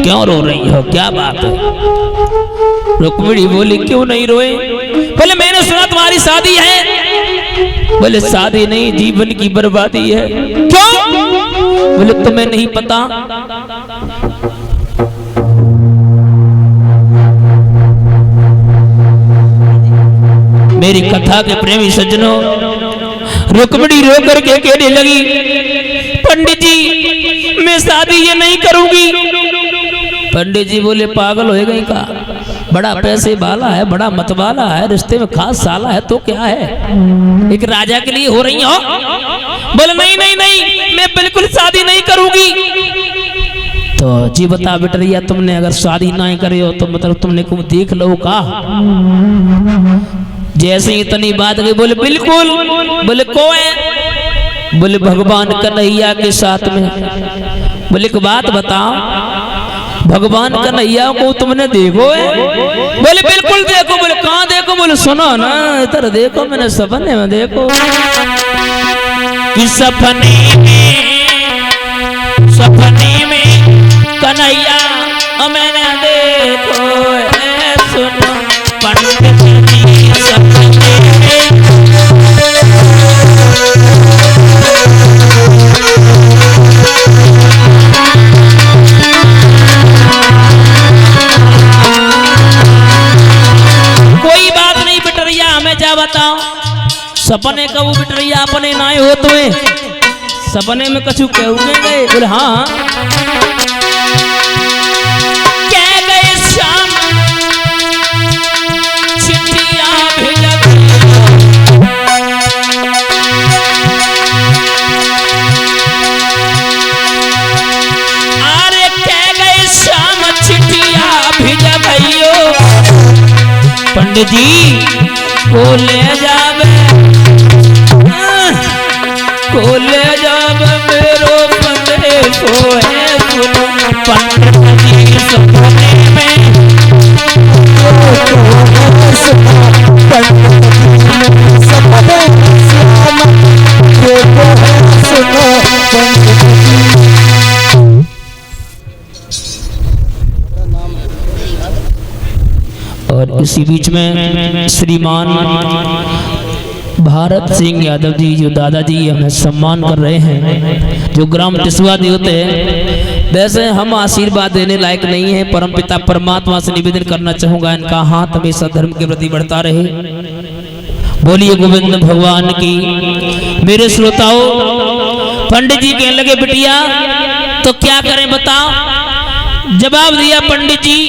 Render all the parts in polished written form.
क्यों रो रही हो, क्या बात है? रुक्मिणी बोली क्यों नहीं रोए? बोले मैंने सुना तुम्हारी शादी है। बोले शादी नहीं, जीवन की बर्बादी है। क्यों? बोले तुम्हें नहीं पता? मेरी कथा के प्रेमी सज्जनों, रुक्मिणी रो करके कहने लगी, पंडित जी मैं शादी ये नहीं करूंगी। पंडित जी बोले पागल हो गई का? बड़ा पैसे वाला है, बड़ा मत वाला है, रिश्ते में खास साला है तो क्या है, एक राजा के लिए हो रही हो? बोले नहीं नहीं नहीं, मैं बिल्कुल शादी नहीं करूंगी। तो जी बता बेटरिया, तुमने अगर शादी ना करे हो तो मतलब तुमने को देख लो का? जैसे इतनी बात गई बोले बिल्कुल। बोले कौन है? बोले भगवान कन्हैया के साथ में। बोले एक बात बताओ, भगवान कन्हैया को तुमने देखो है? बोले बिल्कुल देखो। बोले कहाँ देखो? बोले सुनो ना, इधर देखो, मैंने सपने में देखो। इस सपने में कन्हैया मैंने देखो है, सुनो पंडित जी सपने में। कोई बात नहीं बिटरिया, हमें क्या बताओ, सपने का वो बिटरिया अपने ना हो तुम्हें, सपने में कछु कहोगे गए? बोले हाँ। कह गए शाम चिट्ठियां भेजा, अरे कह गए शाम चिट्ठियां भेजा भैयो, पंडित जी को ले जावे, को ले जावे मेरो पते को है, सुनो पंडित जी सपने में। और इसी बीच में श्रीमान भारत सिंह यादव जी, जो दादाजी हमें सम्मान कर रहे हैं, जो ग्राम तिसवादी होते हैं। वैसे हम आशीर्वाद देने लायक नहीं है, परमपिता परमात्मा से निवेदन करना चाहूंगा इनका हाथ हमेशा धर्म के प्रति बढ़ता रहे। बोलिए गोविंद भगवान की। मेरे श्रोताओं, पंडित जी कहने लगे बिटिया तो क्या करें बताओ? जवाब दिया पंडित जी,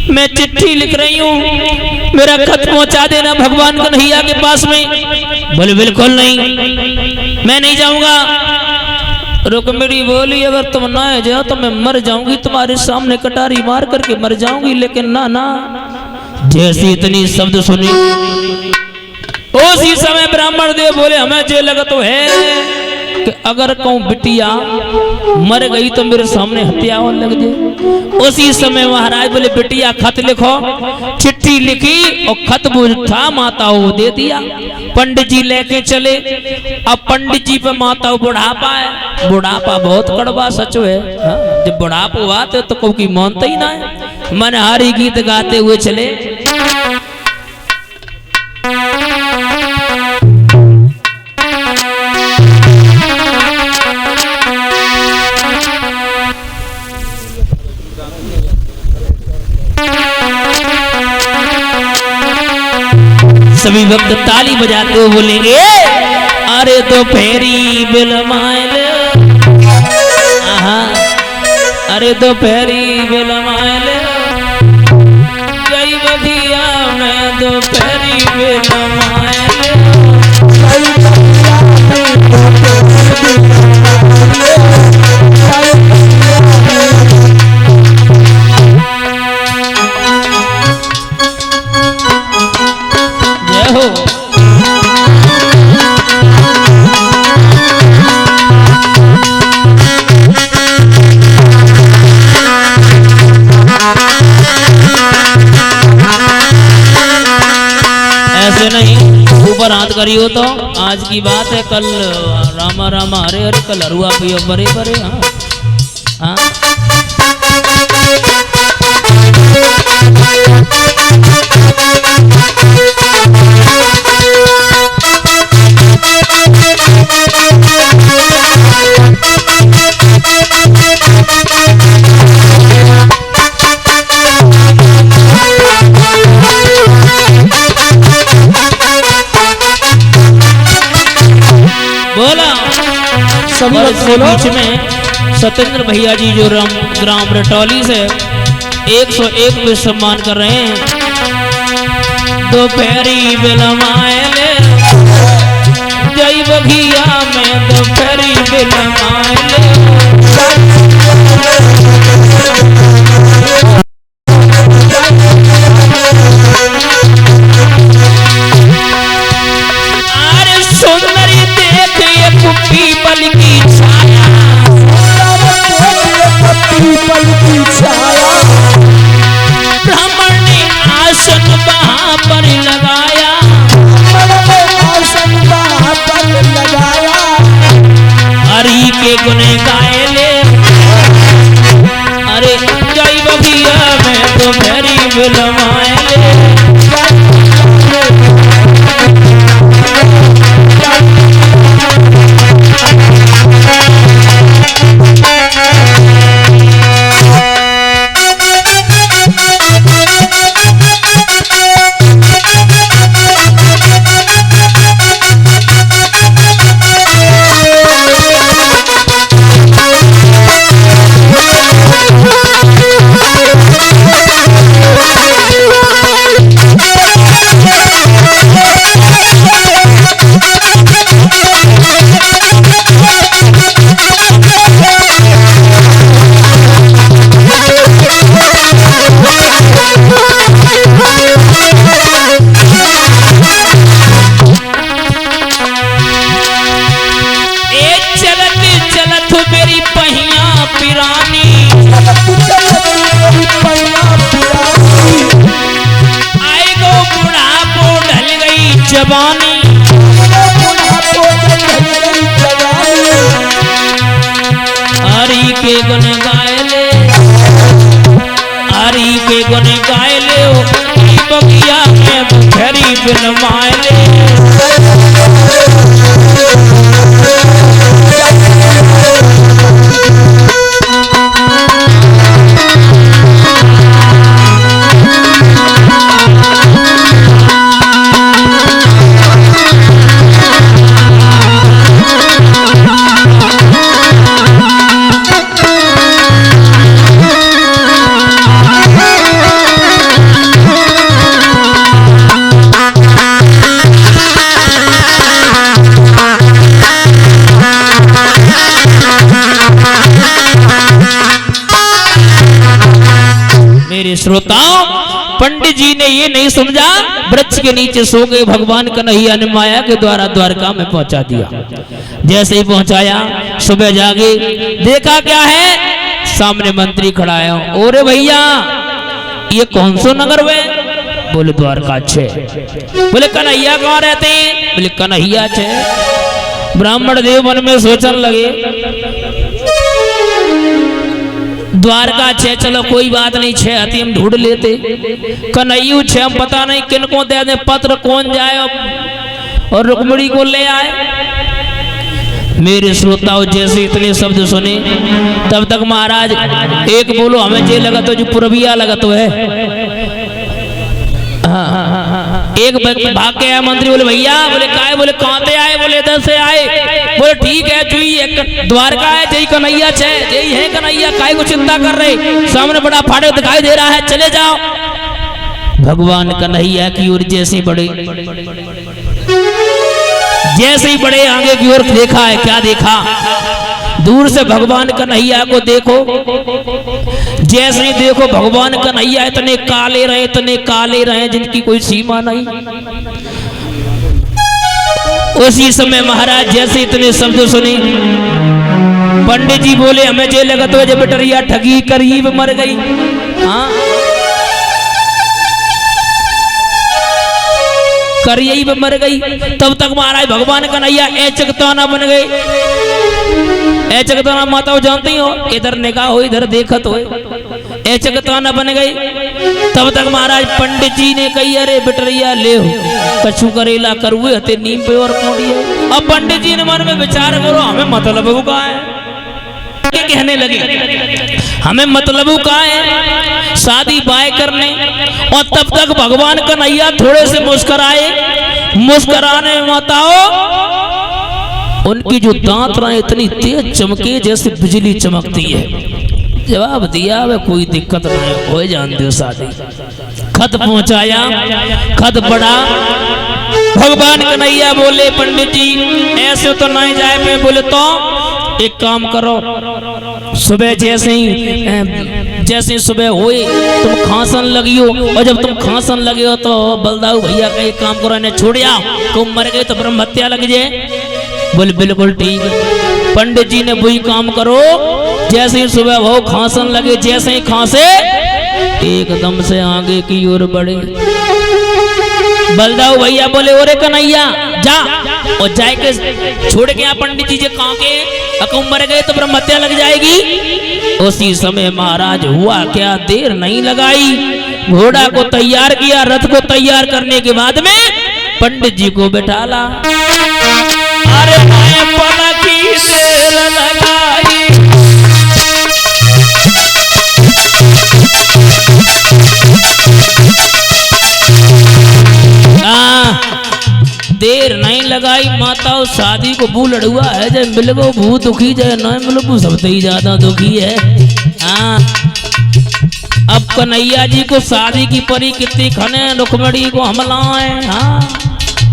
मैं चिट्ठी लिख रही हूँ, मेरा खत पहुंचा देना भगवान कन्हैया के पास में। बोले बिल्कुल नहीं, मैं नहीं जाऊंगा। रुक्मिणी बोली अगर तुम ना जाओ तो मैं मर जाऊंगी, तुम्हारे सामने कटारी मार करके मर जाऊंगी, लेकिन ना ना। जैसी इतनी शब्द सुनी उसी समय ब्राह्मण देव बोले हमें जे लगा तो है कि अगर कहूँ बिटिया मर गई तो मेरे सामने हत्या हो लग जाए। उसी समय महाराज बोले बिटिया खत लिखो। चिट्ठी लिखी और खत था माता को दे दिया। पंडित जी लेके चले। अब पंडित जी पे माता को बुढ़ापा है, बुढ़ापा बहुत कड़वा सच है। जब बुढ़ापा हुआ तो कोई की मानता ही ना है। मनहारी गीत गाते हुए चले। सभी भक्त ताली बजाते हुए बोलेंगे अरे तो फेरी बिलमाइल, अरे तो फेरी बिलमाइल गई बधिया में तो फेरी बिलमाइल। ऐसे नहीं ऊपर हाथ करियो तो आज की बात है, कल रामा रामा हरे हरे, कल हरुआ पियो बरे बरे। हाँ हाँ सभी और लोग इसके बोलो। बीच में सत्येंद्र भैया जी जो ग्राम रटौली से 101 में सम्मान कर रहे हैं। दोपहरी बिलमाएले जय बघिया में दोपहरी बिलमाएले अरे सुंदरी देख ये पीपल की छाया पीपल की छाया ब्राह्मण ने आसन वहां पर लगाया आसन वहां पर लगाया हरि के गुण गाए ले अरे जय बगिया में तो भरी बिलमाए ले जवानी हरि के गुण गाए ले हरि के गुण गाए ले बगिया में भरी बिलमाए ले मेरे श्रोताओं, पंडित जी ने ये नहीं समझा वृक्ष के नीचे सो गए भगवान कन्हैया ने माया के द्वारा द्वारका में पहुंचा दिया। जैसे ही पहुंचाया सुबह जागे देखा क्या है सामने मंत्री खड़ा है। ओरे भैया ये कौन सो नगर वे? बोले द्वारका छे। बोले कन्हैया कहाँ रहते हैं? बोले कन्हैया छे। ब्राह्मण देव मन में सोचने लगे द्वारका छे, चलो कोई बात नहीं, छे हती हम ढूंढ लेते। कन्हैया छे हम पता नहीं किन को दे दे पत्र, कौन जाए और रुक्मिणी को ले आए। मेरे श्रोताओं जैसे इतने शब्द सुने तब तक महाराज एक बोलो हमें जे लगा तो जो पुरबिया लगा तो है। एक भाग के आया मंत्री। बोले भैया, बोले काय? बोले कहाँ से आए? बोले इधर से आए। बोले ठीक है जुई एक द्वारका है जय कन्हैया छे, जय है कन्हैया, काय को चिंता कर रहे? सामने बड़ा फाटक दिखाई दे रहा है, चले जाओ। भगवान कन्हैया की ओर जैसे बढ़े आगे की ओर देखा है, क्या देखा? दूर से भगवान कन्हैया को देखो, जैसे ही देखो भगवान कन्हैया इतने काले रहे जिनकी कोई सीमा नहीं। उसी समय महाराज जैसे इतने शब्द सुने पंडित जी बोले हमें जे लगा तो जब बेटरिया ठगी करीब मर गई। हाँ करीब मर गई। तब तक महाराज भगवान कन्हैया चकताना बन गए। चकताना माताओं जानती हो, इधर निगाह हो इधर देखत हो, चकताना बन गई। तब तक महाराज पंडित जी ने कही अरे बेटरिया ले हो कछु करेला करुए हते नीम पे और कोड़िए। अब पंडित जी ने मन में विचार करो हमें मतलब का है, कहने लगे हमें मतलब का है शादी बाय करने। और तब तक भगवान कन्हैया थोड़े से मुस्कुराए। मुस्कुराने माताओ उनकी जो दांत राय इतनी तेज चमके जैसे बिजली चमकती है। जवाब दिया वे कोई दिक्कत नहीं, हो जान दो शादी। खत पहुंचाया, खत पढ़ा। भगवान कन्हैया बोले पंडित जी ऐसे तो नहीं जाए पे। बोले तो एक काम करो, सुबह जैसे ही सुबह हुई तुम खांसन लगी हो, और जब तुम खांसन लगे हो तो बलदाऊ भैया का एक काम करो, इन्हें छोड़ आओ, तुम मर गए तो ब्रह्म हत्या लग जाए। बोले बिल्कुल ठीक है। पंडित जी ने वही काम करो। जैसे ही सुबह हो खांसन लगे, जैसे ही खांसे एकदम से आगे की ओर बढ़े। बलदाऊ भैया बोले ओरे कन्हैया जा, और जाए के छोड़ के पंडित जी कहाँ के अकम मर गए तो ब्रह्म हत्या लग जाएगी। उसी समय महाराज हुआ क्या, देर नहीं लगाई, घोड़ा को तैयार किया, रथ को तैयार करने के बाद में पंडित जी को बैठाला। अरे मैं पलकी देर लगाई, देर नहीं लगाई माता, उस शादी को भू लड़ुआ है, जब मिल गो भू दुखी, जाए न मिलो भू सबसे ही ज्यादा दुखी है। हाँ अब कन्हैया जी को शादी की परी कितनी खने, रुक्मणी को हमला है। हाँ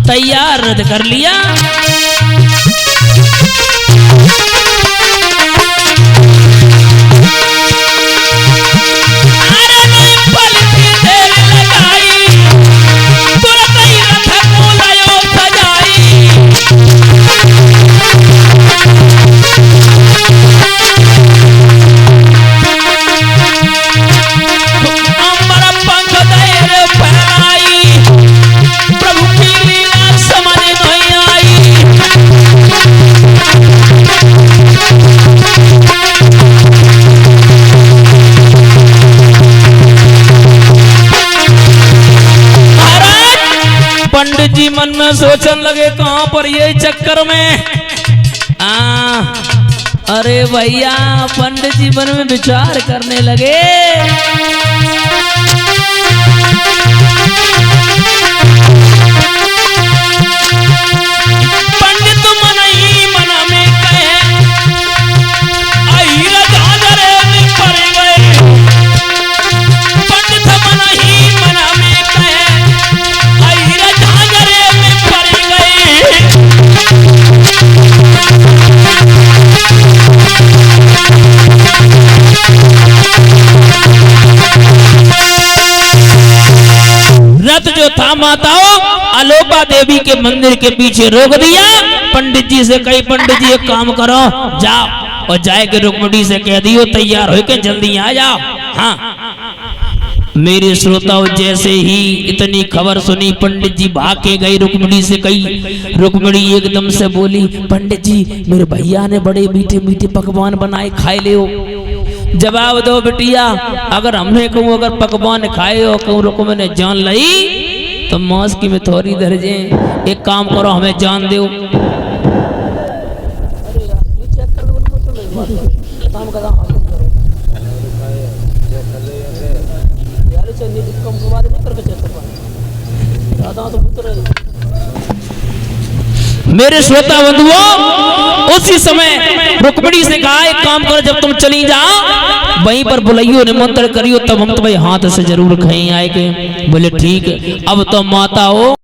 तैयार रद्द कर लिया। पंडित जी मन में सोचने लगे कहां पर ये चक्कर में। अरे भैया पंडित जी मन में विचार करने लगे, पंडित मन ही मन में कहे आई राजा में पड़ गए। पंडित मन ही मन में कहे आई राजा में पड़ गए। रथ जो था माताओं आलोपा देवी के मंदिर के पीछे रोक दिया। पंडित जी से कही पंडित जी एक काम करो, जाओ और जाए के रुक्मणी से कह दियो तैयार होके जल्दी आ जाओ। हाँ मेरे श्रोताओं जैसे ही इतनी खबर सुनी पंडित जी भाग के गई रुक्मणी से कही। रुक्मणी एकदम से बोली पंडित जी मेरे भैया ने बड़े मीठे मीठे पकवान बनाए, खाए ले हो। जवाब दो बिटिया, अगर हमने कहूँ अगर पकवान खाए हो कहूँ रुक्मणी ने जान ली तो मौस की में थोड़ी दर्जे। एक काम करो हमें जान दो। मेरे श्रोता बंधुओं उसी समय रुक्मणी से कहा एक काम करो, जब तुम चली जाओ वहीं पर बुलाइयो निमंत्रण करियो, तब हम तुम्हें हाथ से जरूर खाएं आएंगे। बोले ठीक है। अब तो माता हो